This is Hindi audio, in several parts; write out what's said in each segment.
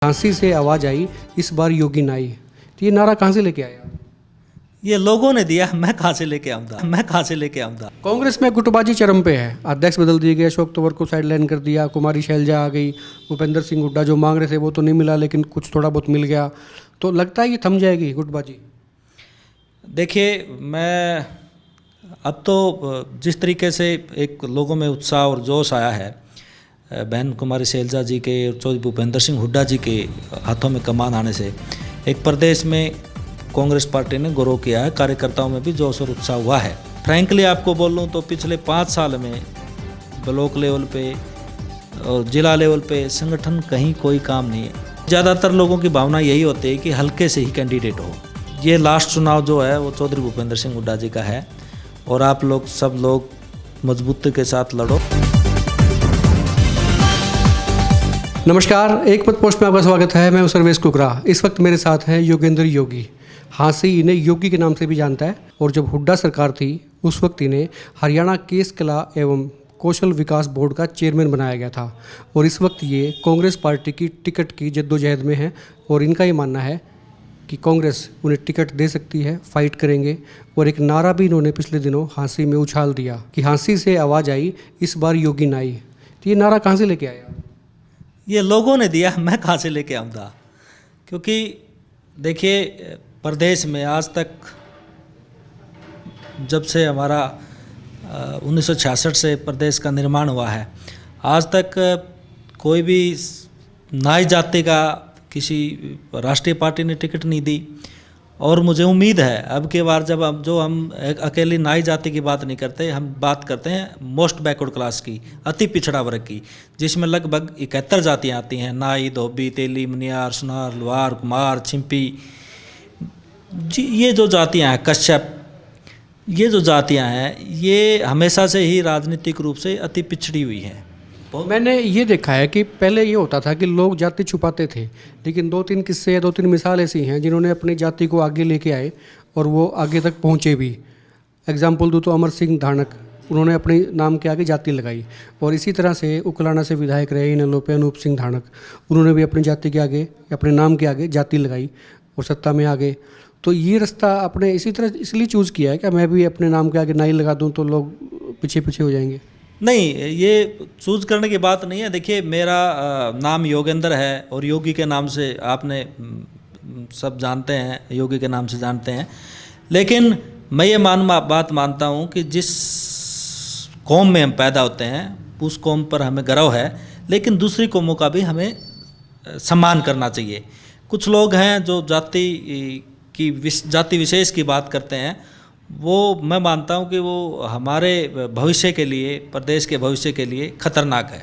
झांसी से आवाज़ आई, इस बार योगी नाई। तो ये नारा कहाँ से लेके आया? ये लोगों ने दिया, मैं कहाँ से लेके आऊँगा। कांग्रेस में गुटबाजी चरम पे है। अध्यक्ष बदल दिए गए, अशोक तंवर को साइडलाइन कर दिया, कुमारी शैलजा आ गई, भूपेंद्र सिंह हुड्डा जो मांग रहे थे वो तो नहीं मिला, लेकिन कुछ थोड़ा बहुत मिल गया। तो लगता है ये थम जाएगी गुटबाजी। देखिए, मैं अब तो जिस तरीके से एक लोगों में उत्साह और जोश आया है, बहन कुमारी शैलजा जी के और चौधरी भूपेंद्र सिंह हुड्डा जी के हाथों में कमान आने से एक प्रदेश में कांग्रेस पार्टी ने ग्रो किया है। कार्यकर्ताओं में भी जोश और उत्साह हुआ है। फ्रैंकली आपको बोल लूँ तो पिछले 5 साल में ब्लॉक लेवल पे और जिला लेवल पे संगठन कहीं कोई काम नहीं है। ज़्यादातर लोगों की भावना यही होती है कि हल्के से ही कैंडिडेट हो। ये लास्ट चुनाव जो है वो चौधरी भूपेंद्र सिंह हुड्डा जी का है और आप लोग सब लोग मजबूती के साथ लड़ो। नमस्कार, एक पद पोस्ट में आपका स्वागत है। मैं हूं सर्वेश कुकरा। इस वक्त मेरे साथ हैं योगेंद्र योगी। हांसी इन्हें योगी के नाम से भी जानता है और जब हुड्डा सरकार थी उस वक्त इन्हें हरियाणा केस कला एवं कौशल विकास बोर्ड का चेयरमैन बनाया गया था और इस वक्त ये कांग्रेस पार्टी की टिकट की जद्दोजहद में है और इनका ये मानना है कि कांग्रेस उन्हें टिकट दे सकती है, फाइट करेंगे। और एक नारा भी इन्होंने पिछले दिनों हांसी में उछाल दिया कि हांसी से आवाज़ आई, इस बार योगी नाई। तो ये नारा कहाँ से लेके आया? ये लोगों ने दिया, मैं कहाँ से लेके आऊँगा। क्योंकि देखिए, प्रदेश में आज तक जब से हमारा 1966 से प्रदेश का निर्माण हुआ है, आज तक कोई भी नाई जाति का किसी राष्ट्रीय पार्टी ने टिकट नहीं दी। और मुझे उम्मीद है अब की बार जब हम एक अकेली नाई जाति की बात नहीं करते, हम बात करते हैं मोस्ट बैकवर्ड क्लास की, अति पिछड़ा वर्ग की, जिसमें लगभग 71 जातियाँ आती हैं। नाई, धोबी, तेली, मुनियार, सुनार, लोहार, कुमार, छिंपी, जी ये जो जातियाँ हैं, कश्यप, ये जो जातियाँ हैं ये हमेशा से ही राजनीतिक रूप से अति पिछड़ी हुई हैं। मैंने ये देखा है कि पहले ये होता था कि लोग जाति छुपाते थे, लेकिन 2-3 किस्से या 2-3 मिसाल ऐसी हैं जिन्होंने अपनी जाति को आगे लेके आए और वो आगे तक पहुँचे भी। एग्जाम्पल दूँ तो अमर सिंह धानक, उन्होंने अपने नाम के आगे जाति लगाई। और इसी तरह से उकलाना से विधायक रहे इनेलो पे अनूप सिंह धानक, उन्होंने भी अपनी जाति के आगे, अपने नाम के आगे जाति लगाई और सत्ता में आ गए। तो ये रास्ता आपने इसी तरह इसलिए चूज़ किया है कि मैं भी अपने नाम के आगे नाई लगा दूँ तो लोग पीछे पीछे हो जाएंगे? नहीं, ये चूज़ करने की बात नहीं है। देखिए, मेरा नाम योगेंद्र है और योगी के नाम से आपने सब जानते हैं, योगी के नाम से जानते हैं। लेकिन मैं ये बात मानता हूँ कि जिस कौम में हम पैदा होते हैं उस कौम पर हमें गर्व है, लेकिन दूसरी कौमों का भी हमें सम्मान करना चाहिए। कुछ लोग हैं जो जाति विशेष की बात करते हैं, वो मैं मानता हूं कि वो हमारे भविष्य के लिए, प्रदेश के भविष्य के लिए खतरनाक है।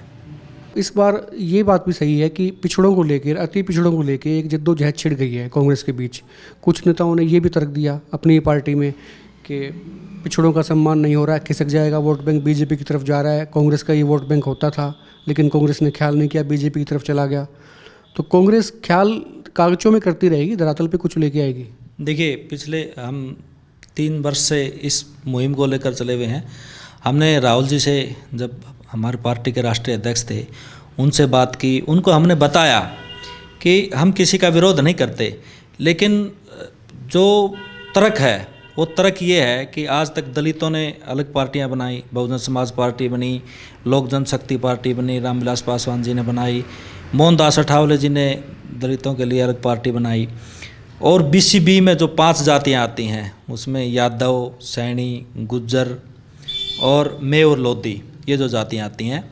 इस बार ये बात भी सही है कि पिछड़ों को लेकर, अति पिछड़ों को लेकर एक जद्दोजहद छिड़ गई है कांग्रेस के बीच। कुछ नेताओं ने ये भी तर्क दिया अपनी पार्टी में कि पिछड़ों का सम्मान नहीं हो रहा है, खिसक जाएगा वोट बैंक, बीजेपी की तरफ जा रहा है। कांग्रेस का ये वोट बैंक होता था, लेकिन कांग्रेस ने ख्याल नहीं किया, बीजेपी की तरफ चला गया। तो कांग्रेस ख्याल कागजों में करती रहेगी, धरातल पे कुछ लेके आएगी? देखिए, पिछले हम 3 वर्ष से इस मुहिम को लेकर चले हुए हैं। हमने राहुल जी से, जब हमारी पार्टी के राष्ट्रीय अध्यक्ष थे, उनसे बात की। उनको हमने बताया कि हम किसी का विरोध नहीं करते, लेकिन जो तर्क है वो तर्क ये है कि आज तक दलितों ने अलग पार्टियां बनाई, बहुजन समाज पार्टी बनी, लोक जनशक्ति पार्टी बनी, रामविलास पासवान जी ने बनाई, मोहनदास अठावले जी ने दलितों के लिए अलग पार्टी बनाई। और बीसीबी में जो 5 जातियाँ आती हैं उसमें यादव, सैनी, गुज्जर और मे और लोधी, ये जो जातियाँ आती हैं,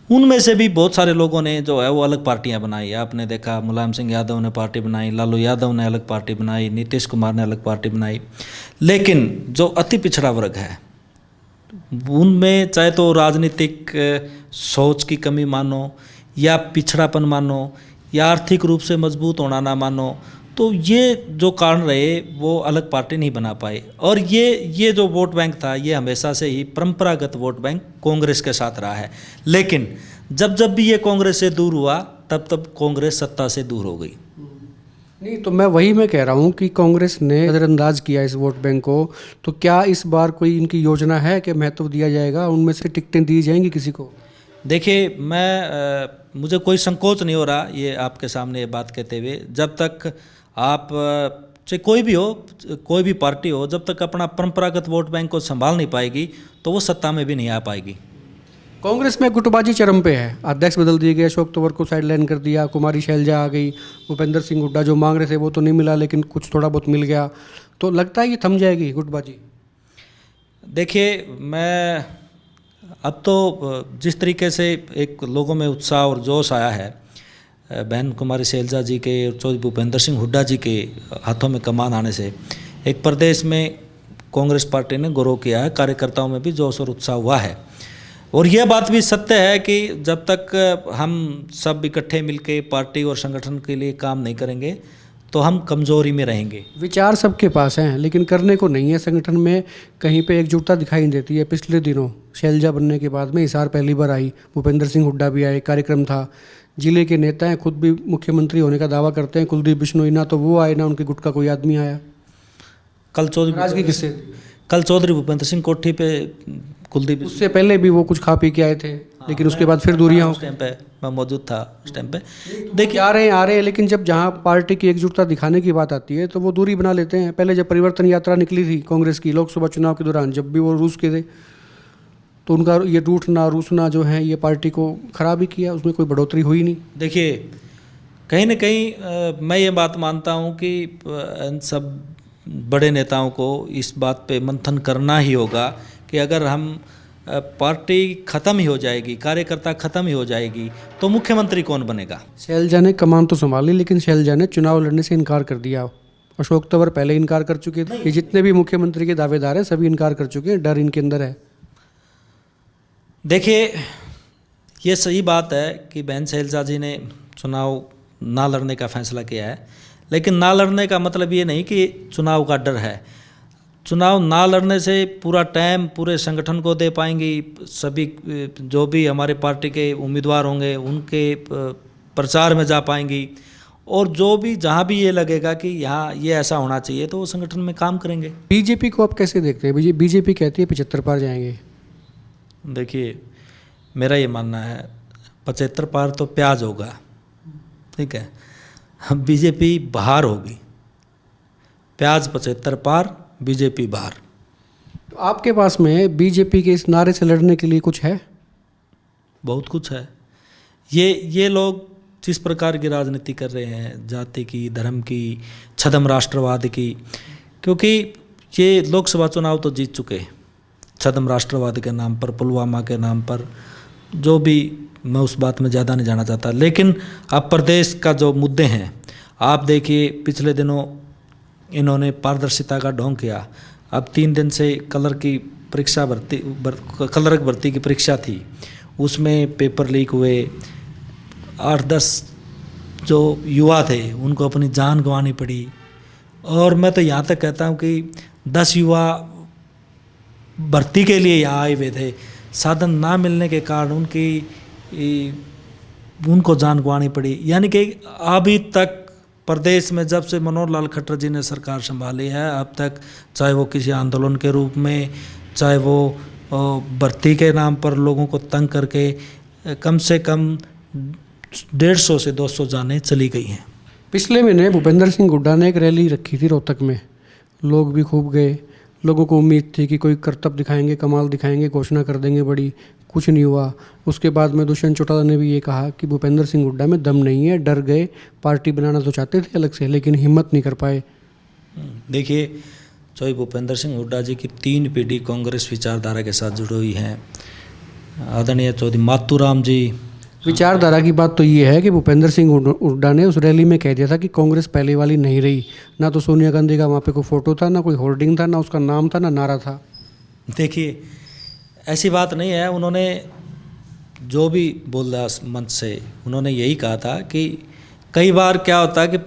उनमें से भी बहुत सारे लोगों ने जो है वो अलग पार्टियां बनाई। आपने देखा, मुलायम सिंह यादव ने पार्टी बनाई, लालू यादव ने अलग पार्टी बनाई, नीतीश कुमार ने अलग पार्टी बनाई। लेकिन जो अति पिछड़ा वर्ग है उनमें चाहे तो राजनीतिक सोच की कमी मानो या पिछड़ापन मानो या आर्थिक रूप से मजबूत होना ना मानो, तो ये जो कारण रहे वो अलग पार्टी नहीं बना पाए। और ये जो वोट बैंक था ये हमेशा से ही परंपरागत वोट बैंक कांग्रेस के साथ रहा है। लेकिन जब भी ये कांग्रेस से दूर हुआ तब कांग्रेस सत्ता से दूर हो गई। नहीं, तो मैं कह रहा हूँ कि कांग्रेस ने नज़रअंदाज किया इस वोट बैंक को। तो क्या इस बार कोई इनकी योजना है कि महत्व दिया जाएगा, उनमें से टिकटें दी जाएंगी किसी को? देखिए मुझे कोई संकोच नहीं हो रहा ये आपके सामने ये बात कहते हुए। जब तक आप चाहे कोई भी हो, कोई भी पार्टी हो, जब तक अपना परंपरागत वोट बैंक को संभाल नहीं पाएगी तो वो सत्ता में भी नहीं आ पाएगी। कांग्रेस में गुटबाजी चरम पे है। अध्यक्ष बदल दिए गए, अशोक तंवर को साइडलाइन कर दिया, कुमारी शैलजा आ गई, भूपेंद्र सिंह हुड्डा जो मांग रहे थे वो तो नहीं मिला लेकिन कुछ थोड़ा बहुत मिल गया, तो लगता है ये थम जाएगी गुटबाजी। देखिए मैं अब तो जिस तरीके से एक लोगों में उत्साह और जोश आया है बहन कुमारी शैलजा जी के और चौधरी भूपेंद्र सिंह हुड्डा जी के हाथों में कमान आने से एक प्रदेश में कांग्रेस पार्टी ने गौरव किया है, कार्यकर्ताओं में भी जोश और उत्साह हुआ है। और यह बात भी सत्य है कि जब तक हम सब इकट्ठे मिलकर पार्टी और संगठन के लिए काम नहीं करेंगे तो हम कमजोरी में रहेंगे। विचार सबके पास हैं लेकिन करने को नहीं है। संगठन में कहीं पे एकजुटता दिखाई नहीं देती है। पिछले दिनों शैलजा बनने के बाद में हिसार पहली बार आई, भूपेंद्र सिंह हुड्डा भी आए, कार्यक्रम था। जिले के नेता हैं, खुद भी मुख्यमंत्री होने का दावा करते हैं, कुलदीप बिश्नोई, ना तो वो आए ना उनके गुट का कोई आदमी आया। कल चौधरी भूपेंद्र सिंह कोठी पे कुलदीप, उससे पहले भी वो कुछ खा पी के आए थे लेकिन उसके बाद फिर दूरियां हो। उस टाइम पे मैं मौजूद था, उस टाइम पे देखिए आ रहे हैं लेकिन जब जहां पार्टी की एकजुटता दिखाने की बात आती है तो वो दूरी बना लेते हैं। पहले जब परिवर्तन यात्रा निकली थी कांग्रेस की लोकसभा चुनाव के दौरान, जब भी वो रूस के थे तो उनका ये रूसना जो है ये पार्टी को खराब ही किया, उसमें कोई बढ़ोतरी हुई नहीं। देखिए कहीं ना कहीं मैं ये बात मानता हूँ कि इन सब बड़े नेताओं को इस बात पे मंथन करना ही होगा कि अगर हम पार्टी ख़त्म ही हो जाएगी, कार्यकर्ता ख़त्म ही हो जाएगी तो मुख्यमंत्री कौन बनेगा। शैलजा ने कमान तो संभाली लेकिन शैलजा ने चुनाव लड़ने से इनकार कर दिया। अशोक तंवर पहले इनकार कर चुके थे। ये जितने भी मुख्यमंत्री के दावेदार हैं सभी इनकार कर चुके हैं, डर इनके अंदर है। देखिए ये सही बात है कि बहन शैलजा जी ने चुनाव ना लड़ने का फैसला किया है, लेकिन ना लड़ने का मतलब ये नहीं कि चुनाव का डर है। चुनाव ना लड़ने से पूरा टाइम पूरे संगठन को दे पाएंगी, सभी जो भी हमारे पार्टी के उम्मीदवार होंगे उनके प्रचार में जा पाएंगी, और जो भी जहाँ भी ये लगेगा कि यहाँ ये ऐसा होना चाहिए तो वो संगठन में काम करेंगे। बीजेपी को आप कैसे देखते हैं? बीजेपी कहती है 75 पार जाएंगे। देखिए मेरा ये मानना है 75 पार तो प्याज होगा, ठीक है, बीजेपी बाहर होगी। प्याज 75 पार, बीजेपी बाहर। तो आपके पास में बीजेपी के इस नारे से लड़ने के लिए कुछ है? बहुत कुछ है। ये लोग जिस प्रकार की राजनीति कर रहे हैं, जाति की, धर्म की, छद्म राष्ट्रवाद की, क्योंकि ये लोकसभा चुनाव तो जीत चुके हैं छद्म राष्ट्रवाद के नाम पर, पुलवामा के नाम पर, जो भी, मैं उस बात में ज़्यादा नहीं जाना चाहता। लेकिन अब प्रदेश का जो मुद्दे हैं आप देखिए, पिछले दिनों इन्होंने पारदर्शिता का ढोंग किया। अब 3 दिन से कलर की परीक्षा थी, उसमें पेपर लीक हुए, 8-10 जो युवा थे उनको अपनी जान गंवानी पड़ी। और मैं तो यहाँ तक कहता हूँ कि 10 युवा भर्ती के लिए यहाँ आए हुए थे, साधन ना मिलने के कारण उनको जान गंवानी पड़ी। यानी कि अभी तक प्रदेश में जब से मनोहर लाल खट्टर जी ने सरकार संभाली है, अब तक चाहे वो किसी आंदोलन के रूप में, चाहे वो भर्ती के नाम पर लोगों को तंग करके, कम से कम 150 से 200 जानें चली गई हैं। पिछले महीने भूपेंद्र सिंह हुड्डा ने एक रैली रखी थी रोहतक में, लोग भी खूब गए। लोगों को उम्मीद थी कि कोई करतब दिखाएंगे, कमाल दिखाएंगे, घोषणा कर देंगे बड़ी, कुछ नहीं हुआ। उसके बाद में दुष्यंत चौटाला ने भी ये कहा कि भूपेंद्र सिंह हुड्डा में दम नहीं है, डर गए, पार्टी बनाना तो चाहते थे अलग से लेकिन हिम्मत नहीं कर पाए। देखिए चौधरी भूपेंद्र सिंह हुड्डा जी की 3 पीढ़ी कांग्रेस विचारधारा के साथ जुड़ी हुई हैं। आदरणीय चौधरी मातूराम जी, विचारधारा की बात तो ये है कि भूपेंद्र सिंह हुड्डा ने उस रैली में कह दिया था कि कांग्रेस पहले वाली नहीं रही। ना तो सोनिया गांधी का वहाँ पे कोई फोटो था, ना कोई होर्डिंग था, ना उसका नाम था, ना नारा था। देखिए ऐसी बात नहीं है। उन्होंने जो भी बोला मंच से, उन्होंने यही कहा था कि कई बार क्या होता है कि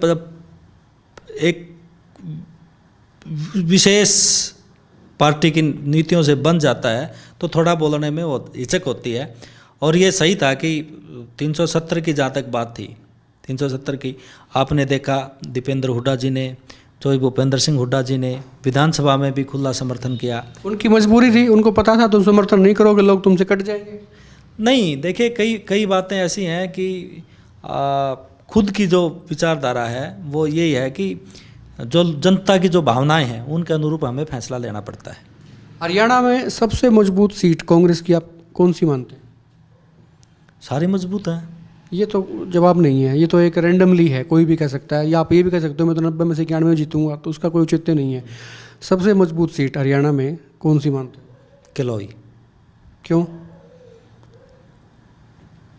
एक विशेष पार्टी की नीतियों से बन जाता है तो थोड़ा बोलने में हिचक होती है। और ये सही था कि 370 की जहाँ तक बात थी, 370 की आपने देखा दीपेंद्र हुड्डा जी ने, चौधरी भूपेंद्र सिंह हुड्डा जी ने विधानसभा में भी खुला समर्थन किया। उनकी मजबूरी थी, उनको पता था तुम समर्थन नहीं करोगे लोग तुमसे कट जाएंगे। नहीं, देखिए कई बातें ऐसी हैं कि खुद की जो विचारधारा है वो यही है कि जो जनता की जो भावनाएं हैं उनके अनुरूप हमें फैसला लेना पड़ता है। हरियाणा में सबसे मजबूत सीट कांग्रेस की आप कौन सी मानते हैं? सारे मजबूत हैं। ये तो जवाब नहीं है, ये तो एक रैंडमली है, कोई भी कह सकता है, या आप ये भी कह सकते हो मैं तो 90 में से 91 में जीतूंगा, तो उसका कोई औचित्य नहीं है। सबसे मजबूत सीट हरियाणा में कौन सी मानते हैं? किलोई। क्यों?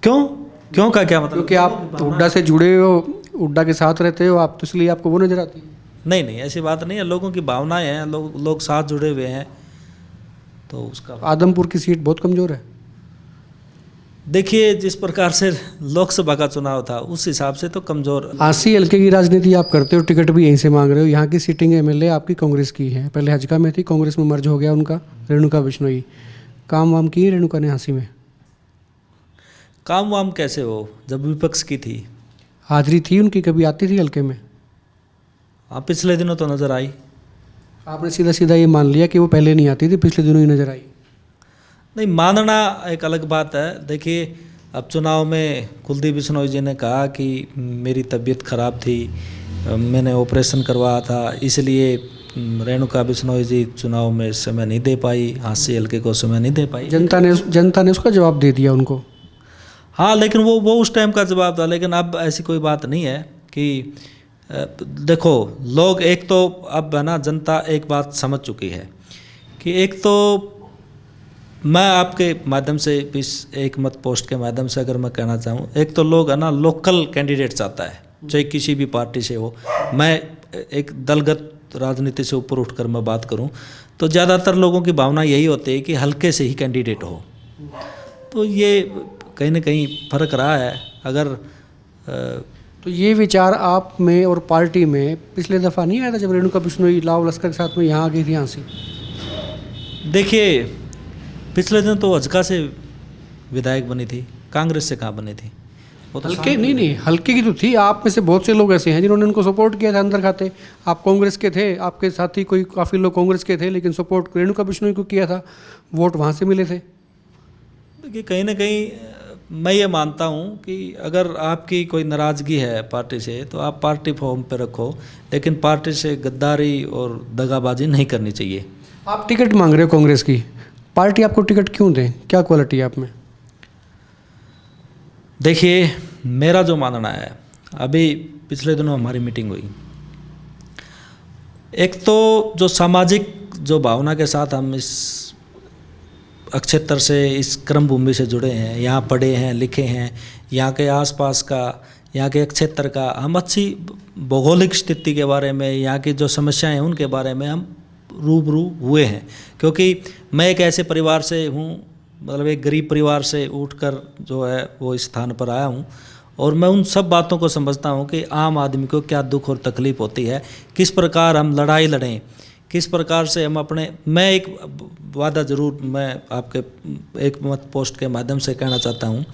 क्यों का क्या मतलब? क्योंकि आप हुड्डा से जुड़े हो, हुड्डा के साथ रहते हो आप, तो इसलिए आपको वो नजर आती है। नहीं, ऐसी बात नहीं है। लोगों की भावनाएं हैं, लोग साथ जुड़े हुए हैं, तो उसका आदमपुर की सीट बहुत कमज़ोर है। देखिए जिस प्रकार से लोकसभा का चुनाव था उस हिसाब से तो कमज़ोर। आसी हल्के की राजनीति आप करते हो, टिकट भी यहीं से मांग रहे हो। यहाँ की सीटिंग एमएलए आपकी कांग्रेस की है, पहले हजका में थी, कांग्रेस में मर्ज हो गया उनका, रेणुका बिश्नोई। काम वाम की रेणुका ने हांसी में? काम वाम कैसे हो जब विपक्ष की थी? हाजिरी थी उनकी, कभी आती थी हल्के में? हाँ, पिछले दिनों तो नज़र आई। आपने सीधा सीधा ये मान लिया कि वो पहले नहीं आती थी, पिछले दिनों ही नजर आई? नहीं, मानना एक अलग बात है। देखिए अब चुनाव में कुलदीप बिश्नोई जी ने कहा कि मेरी तबीयत खराब थी, मैंने ऑपरेशन करवाया था, इसलिए रेणुका बिश्नोई जी चुनाव में समय नहीं दे पाई, हांसी हल्के को समय नहीं दे पाई। जनता ने उसका जवाब दे दिया उनको। हाँ, लेकिन वो उस टाइम का जवाब था। लेकिन अब ऐसी कोई बात नहीं है कि देखो लोग, एक तो अब है ना, जनता एक बात समझ चुकी है कि एक तो मैं आपके माध्यम से इस एक मत पोस्ट के माध्यम से अगर मैं कहना चाहूँ, एक तो लोग है ना लोकल कैंडिडेट चाहता है, चाहे किसी भी पार्टी से हो। मैं एक दलगत राजनीति से ऊपर उठकर मैं बात करूँ तो ज़्यादातर लोगों की भावना यही होती है कि हल्के से ही कैंडिडेट हो। तो ये कहीं ना कहीं फर्क रहा है। अगर तो ये विचार आप में और पार्टी में पिछले दफ़ा नहीं आया था जब रेणुका बिश्नोई लाव लश्कर के साथ में यहाँ आ गई थी हांसी? देखिए पिछले दिन तो हजका से विधायक बनी थी, कांग्रेस से कहाँ बनी थी? वो तो हल्के नहीं, हल्के की तो थी। आप में से बहुत से लोग ऐसे हैं जिन्होंने उनको सपोर्ट किया था अंदर खाते। आप कांग्रेस के थे, आपके साथी कोई काफ़ी लोग कांग्रेस के थे, लेकिन सपोर्ट रेणुका बिश्नोई को किया था, वोट वहाँ से मिले थे। देखिए कहीं ना कहीं मैं ये मानता हूँ कि अगर आपकी कोई नाराज़गी है पार्टी से तो आप पार्टी फॉर्म पे रखो, लेकिन पार्टी से गद्दारी और दगाबाजी नहीं करनी चाहिए। आप टिकट मांग रहे हो कांग्रेस की, पार्टी आपको टिकट क्यों दें? क्या क्वालिटी है आप में? देखिए मेरा जो मानना है, अभी पिछले दिनों हमारी मीटिंग हुई, एक तो जो सामाजिक जो भावना के साथ हम इस अक्षेत्र से, इस क्रम भूमि से जुड़े हैं, यहाँ पढ़े हैं, लिखे हैं, यहाँ के आसपास का, यहाँ के क्षेत्र का हम अच्छी भौगोलिक स्थिति के बारे में, यहाँ की जो समस्याएं हैं उनके बारे में हम रूबरू हुए हैं। क्योंकि मैं एक ऐसे परिवार से हूँ, मतलब एक गरीब परिवार से उठकर जो है वो इस स्थान पर आया हूँ, और मैं उन सब बातों को समझता हूँ कि आम आदमी को क्या दुख और तकलीफ़ होती है, किस प्रकार हम लड़ाई लड़ें, किस प्रकार से हम अपने। मैं एक वादा ज़रूर मैं आपके एक मत पोस्ट के माध्यम से कहना चाहता हूँ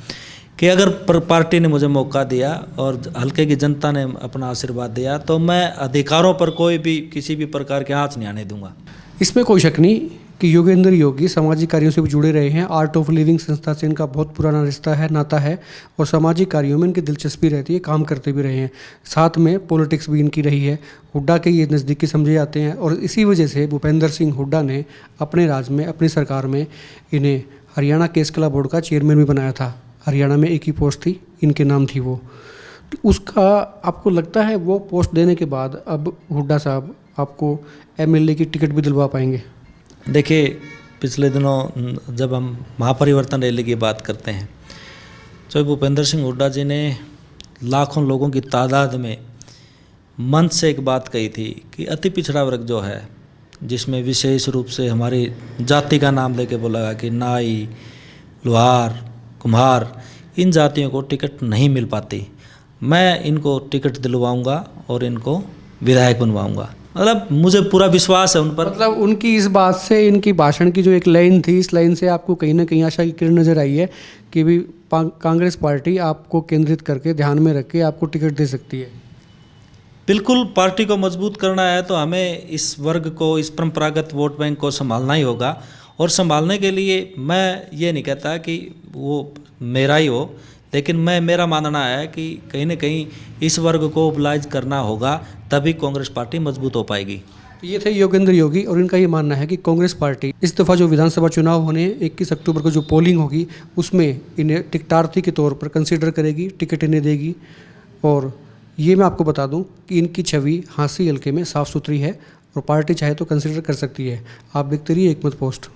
कि अगर पार्टी ने मुझे मौका दिया और हल्के की जनता ने अपना आशीर्वाद दिया तो मैं अधिकारों पर कोई भी किसी भी प्रकार के आँच नहीं आने दूंगा। इसमें कोई शक नहीं कि योगेंद्र योगी सामाजिक कार्यों से भी जुड़े रहे हैं। आर्ट ऑफ लिविंग संस्था से इनका बहुत पुराना रिश्ता है, नाता है, और सामाजिक कार्यों में इनकी दिलचस्पी रहती है, काम करते भी रहे हैं। साथ में पॉलिटिक्स भी इनकी रही है। हुड्डा के ये नज़दीकी समझे जाते हैं, और इसी वजह से भूपेंद्र सिंह हुड्डा ने अपने राज्य में, अपनी सरकार में इन्हें हरियाणा केस कला बोर्ड का चेयरमैन भी बनाया था। हरियाणा में एक ही पोस्ट थी, इनके नाम थी वो। तो उसका आपको लगता है वो पोस्ट देने के बाद अब हुड्डा साहब आपको एमएलए की टिकट भी दिलवा पाएंगे? देखिए पिछले दिनों जब हम महापरिवर्तन रैली की बात करते हैं तो भूपेंद्र सिंह हुड्डा जी ने लाखों लोगों की तादाद में मंच से एक बात कही थी कि अति पिछड़ा वर्ग जो है, जिसमें विशेष रूप से हमारी जाति का नाम लेके बोला कि नाई, लोहार, कुम्हार, इन जातियों को टिकट नहीं मिल पाती, मैं इनको टिकट दिलवाऊंगा और इनको विधायक बनवाऊंगा। मतलब मुझे पूरा विश्वास है उन पर। मतलब उनकी इस बात से, इनकी भाषण की जो एक लाइन थी, इस लाइन से आपको कहीं ना कहीं आशा की किरण नजर आई है कि भी कांग्रेस पार्टी आपको केंद्रित करके, ध्यान में रख के आपको टिकट दे सकती है। बिल्कुल, पार्टी को मजबूत करना है तो हमें इस वर्ग को, इस परंपरागत वोट बैंक को संभालना ही होगा। और संभालने के लिए मैं ये नहीं कहता कि वो मेरा ही हो, लेकिन मेरा मानना है कि कहीं ना कहीं इस वर्ग को मोबिलाइज करना होगा, तभी कांग्रेस पार्टी मजबूत हो पाएगी। तो ये थे योगेंद्र योगी और इनका ये मानना है कि कांग्रेस पार्टी इस दफ़ा जो विधानसभा चुनाव होने 21 अक्टूबर को जो पोलिंग होगी उसमें इन्हें टिकटार्थी के तौर पर कंसीडर करेगी, टिकट इन्हें देगी। और ये मैं आपको बता दूं कि इनकी छवि हांसी हल्के में साफ़ सुथरी है और पार्टी चाहे तो कंसीडर कर सकती है। आप देखते रहिए एकमत पोस्ट।